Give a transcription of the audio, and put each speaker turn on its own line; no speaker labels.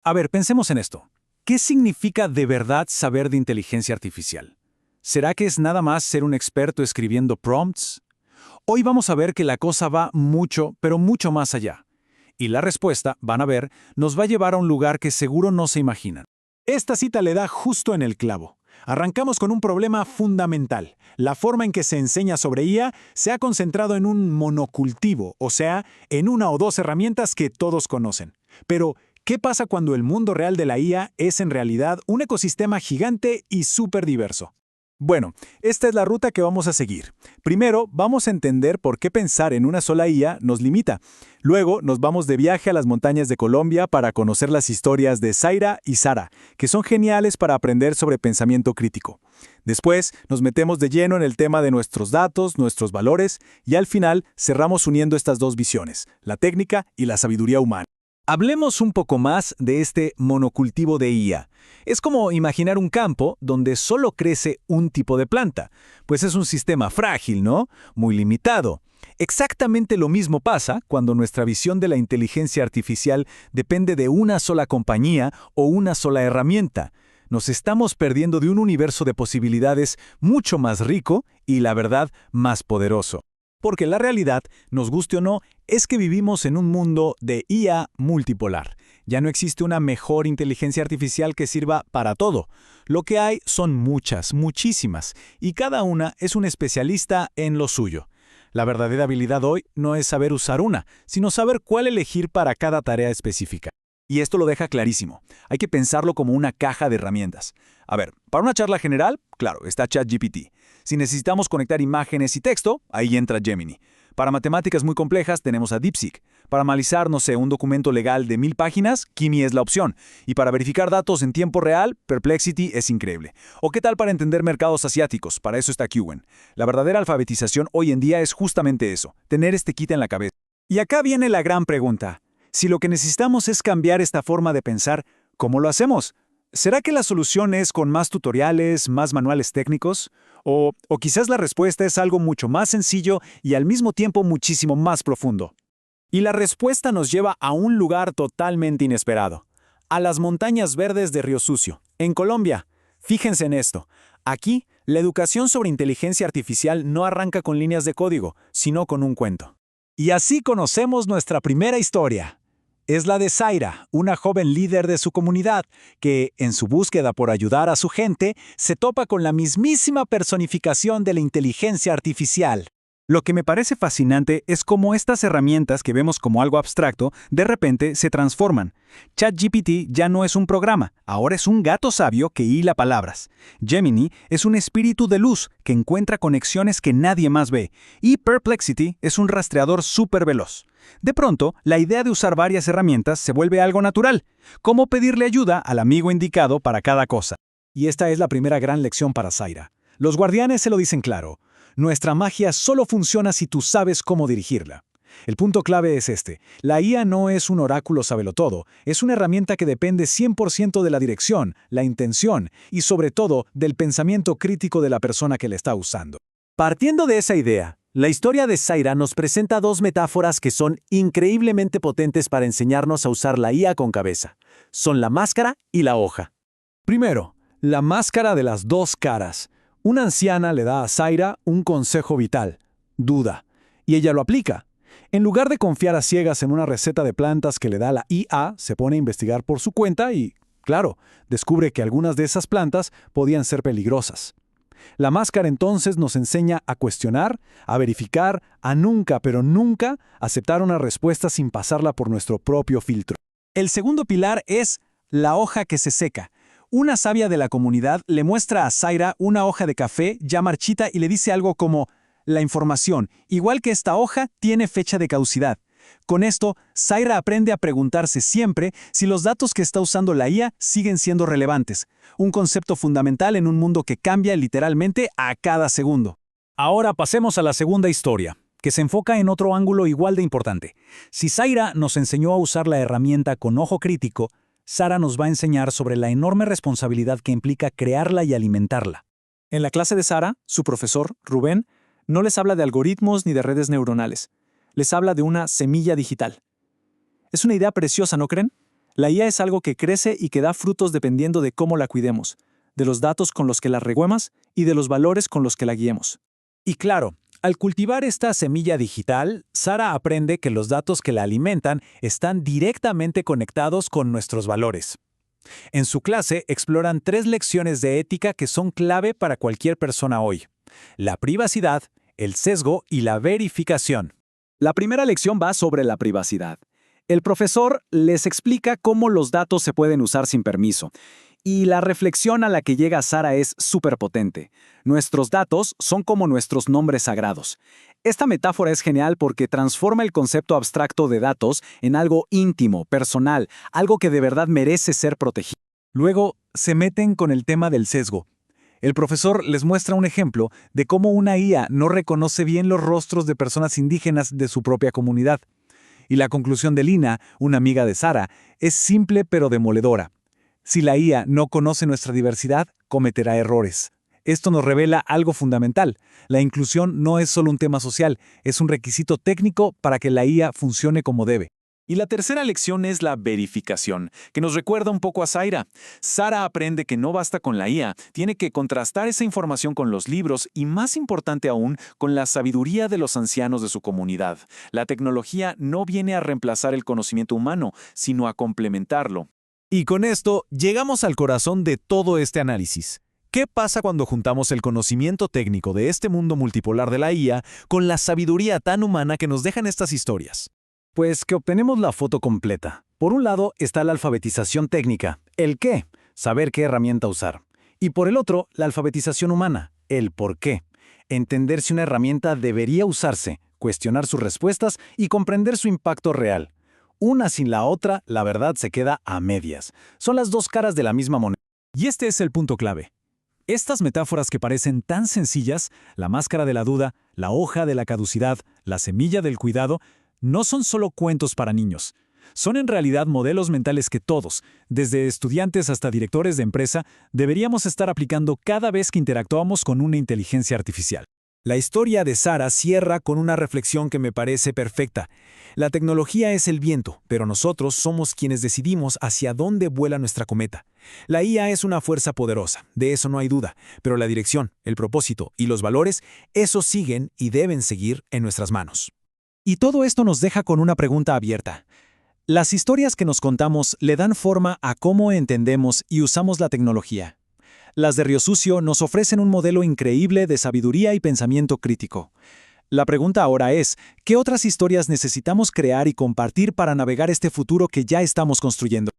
A ver, pensemos en esto. ¿Qué significa de verdad saber de inteligencia artificial? ¿Será que es nada más ser un experto escribiendo prompts? Hoy vamos a ver que la cosa va mucho, pero mucho más allá. Y la respuesta, van a ver, nos va a llevar a un lugar que seguro no se imaginan.
Esta cita le da justo en el clavo. Arrancamos con un problema fundamental. La forma en que se enseña sobre IA se ha concentrado en un monocultivo, o sea, en una o dos herramientas que todos conocen. Pero, ¿qué pasa cuando el mundo real de la IA es en realidad un ecosistema gigante y súper diverso?
Bueno, esta es la ruta que vamos a seguir. Primero, vamos a entender por qué pensar en una sola IA nos limita. Luego, nos vamos de viaje a las montañas de Colombia para conocer las historias de Zaira y Sara, que son geniales para aprender sobre pensamiento crítico. Después, nos metemos de lleno en el tema de nuestros datos, nuestros valores, y al final cerramos uniendo estas dos visiones, la técnica y la sabiduría humana. Hablemos un poco más de este monocultivo de IA. Es como imaginar un campo donde solo crece un tipo de planta, pues es un sistema frágil, ¿no? Muy limitado. Exactamente lo mismo pasa cuando nuestra visión de la inteligencia artificial depende de una sola compañía o una sola herramienta. Nos estamos perdiendo de un universo de posibilidades mucho más rico y, la verdad, más poderoso. Porque la realidad, nos guste o no, es que vivimos en un mundo de IA multipolar. Ya no existe una mejor inteligencia artificial que sirva para todo. Lo que hay son muchas, muchísimas, y cada una es un especialista en lo suyo. La verdadera habilidad hoy no es saber usar una, sino saber cuál elegir para cada tarea específica. Y esto lo deja clarísimo. Hay que pensarlo como una caja de herramientas. A ver, para una charla general, claro, está ChatGPT. Si necesitamos conectar imágenes y texto, ahí entra Gemini. Para matemáticas muy complejas tenemos a DeepSeek. Para analizar, no sé, un documento legal de 1000 páginas, Kimi es la opción. Y para verificar datos en tiempo real, Perplexity es increíble. ¿O qué tal para entender mercados asiáticos? Para eso está Qwen. La verdadera alfabetización hoy en día es justamente eso, tener este kit en la cabeza.
Y acá viene la gran pregunta. Si lo que necesitamos es cambiar esta forma de pensar, ¿cómo lo hacemos? ¿Será que la solución es con más tutoriales, más manuales técnicos? ¿O quizás la respuesta es algo mucho más sencillo y al mismo tiempo muchísimo más profundo? Y la respuesta nos lleva a un lugar totalmente inesperado. A las montañas verdes de Río Sucio, en Colombia. Fíjense en esto. Aquí, la educación sobre inteligencia artificial no arranca con líneas de código, sino con un cuento. Y así conocemos nuestra primera historia. Es la de Zaira, una joven líder de su comunidad, que, en su búsqueda por ayudar a su gente, se topa con la mismísima personificación de la inteligencia artificial.
Lo que me parece fascinante es cómo estas herramientas que vemos como algo abstracto, de repente se transforman. ChatGPT ya no es un programa, ahora es un gato sabio que hila palabras. Gemini es un espíritu de luz que encuentra conexiones que nadie más ve. Y Perplexity es un rastreador súper veloz. De pronto, la idea de usar varias herramientas se vuelve algo natural. ¿Cómo pedirle ayuda al amigo indicado para cada cosa?
Y esta es la primera gran lección para Zaira. Los guardianes se lo dicen claro. Nuestra magia solo funciona si tú sabes cómo dirigirla. El punto clave es este. La IA no es un oráculo sabelotodo, es una herramienta que depende 100% de la dirección, la intención y sobre todo del pensamiento crítico de la persona que la está usando. Partiendo de esa idea, la historia de Zaira nos presenta dos metáforas que son increíblemente potentes para enseñarnos a usar la IA con cabeza. Son la máscara y la hoja. Primero, la máscara de las dos caras. Una anciana le da a Zaira un consejo vital: duda, y ella lo aplica. En lugar de confiar a ciegas en una receta de plantas que le da la IA, se pone a investigar por su cuenta y, claro, descubre que algunas de esas plantas podían ser peligrosas. La máscara entonces nos enseña a cuestionar, a verificar, a nunca, pero nunca, aceptar una respuesta sin pasarla por nuestro propio filtro. El segundo pilar es la hoja que se seca. Una sabia de la comunidad le muestra a Zaira una hoja de café ya marchita y le dice algo como: la información, igual que esta hoja, tiene fecha de caducidad. Con esto, Zaira aprende a preguntarse siempre si los datos que está usando la IA siguen siendo relevantes, un concepto fundamental en un mundo que cambia literalmente a cada segundo. Ahora pasemos a la segunda historia, que se enfoca en otro ángulo igual de importante. Si Zaira nos enseñó a usar la herramienta con ojo crítico, Sara nos va a enseñar sobre la enorme responsabilidad que implica crearla y alimentarla. En la clase de Sara, su profesor, Rubén, no les habla de algoritmos ni de redes neuronales. Les habla de una semilla digital. Es una idea preciosa, ¿no creen?
La IA es algo que crece y que da frutos dependiendo de cómo la cuidemos, de los datos con los que la reguemos y de los valores con los que la guiemos.
Y claro, al cultivar esta semilla digital, Sara aprende que los datos que la alimentan están directamente conectados con nuestros valores. En su clase exploran 3 lecciones de ética que son clave para cualquier persona hoy: la privacidad, el sesgo y la verificación.
La primera lección va sobre la privacidad. El profesor les explica cómo los datos se pueden usar sin permiso. Y la reflexión a la que llega Sara es súper potente. Nuestros datos son como nuestros nombres sagrados. Esta metáfora es genial porque transforma el concepto abstracto de datos en algo íntimo, personal, algo que de verdad merece ser protegido.
Luego, se meten con el tema del sesgo. El profesor les muestra un ejemplo de cómo una IA no reconoce bien los rostros de personas indígenas de su propia comunidad. Y la conclusión de Lina, una amiga de Sara, es simple pero demoledora. Si la IA no conoce nuestra diversidad, cometerá errores. Esto nos revela algo fundamental. La inclusión no es solo un tema social, es un requisito técnico para que la IA funcione como debe.
Y la tercera lección es la verificación, que nos recuerda un poco a Zaira. Sara aprende que no basta con la IA, tiene que contrastar esa información con los libros y, más importante aún, con la sabiduría de los ancianos de su comunidad. La tecnología no viene a reemplazar el conocimiento humano, sino a complementarlo.
Y con esto llegamos al corazón de todo este análisis. ¿Qué pasa cuando juntamos el conocimiento técnico de este mundo multipolar de la IA con la sabiduría tan humana que nos dejan estas historias?
Pues que obtenemos la foto completa. Por un lado está la alfabetización técnica, el qué, saber qué herramienta usar. Y por el otro, la alfabetización humana, el por qué, entender si una herramienta debería usarse, cuestionar sus respuestas y comprender su impacto real. Una sin la otra, la verdad se queda a medias. Son las dos caras de la misma moneda.
Y este es el punto clave. Estas metáforas que parecen tan sencillas, la máscara de la duda, la hoja de la caducidad, la semilla del cuidado, no son solo cuentos para niños. Son en realidad modelos mentales que todos, desde estudiantes hasta directores de empresa, deberíamos estar aplicando cada vez que interactuamos con una inteligencia artificial.
La historia de Sara cierra con una reflexión que me parece perfecta. La tecnología es el viento, pero nosotros somos quienes decidimos hacia dónde vuela nuestra cometa. La IA es una fuerza poderosa, de eso no hay duda, pero la dirección, el propósito y los valores, esos siguen y deben seguir en nuestras manos.
Y todo esto nos deja con una pregunta abierta. ¿Las historias que nos contamos le dan forma a cómo entendemos y usamos la tecnología? Las de Río Sucio nos ofrecen un modelo increíble de sabiduría y pensamiento crítico. La pregunta ahora es, ¿qué otras historias necesitamos crear y compartir para navegar este futuro que ya estamos construyendo?